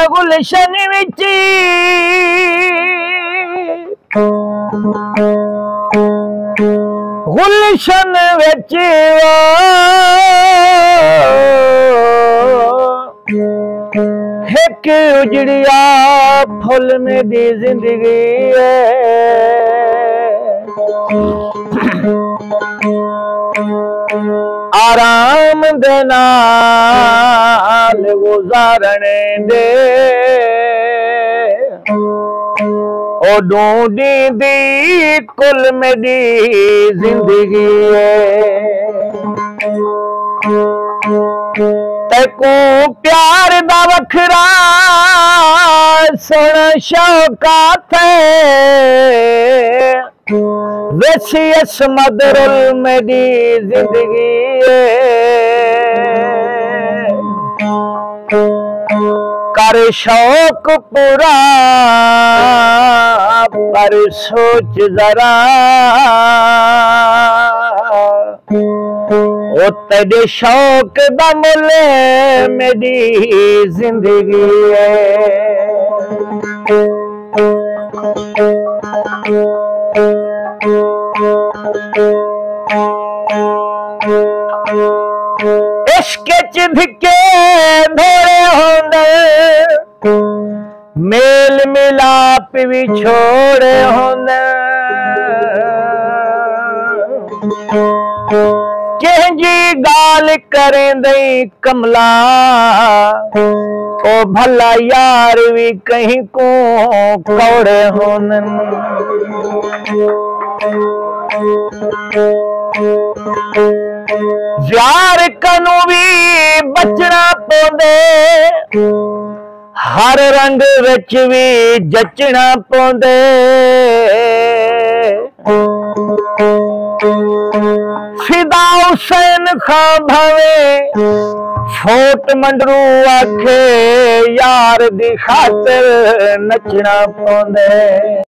गुलशन विच गुलशन विच एक उजड़िया फुल मेरी जिंदगी है। आराम दे नाल गुजारने दे ओ ढूंढी दी कुल मेरी जिंदगी है। तेको प्यार दा वखरा सोना शौकात है वैसी असमदरुल मेरी जिंदगी है। कर शौक पूरा पर सोच जरा ओ तेरे शौक दा मुल मेरी जिंदगी है। इश्क च धिके धोड़े होंदे मेल मिलाप भी छोड़े होंदे केंजी गाल करें दई कमला ओ भला यार भी कहीं को कौड़े होंदे। यार कनू भी बचना पौंदे हर रंग विच भी जचना पौंदे। फिदा हुसैन खां भावे छोट मंडरू आखे यार दी खातिर नचना पौंदे।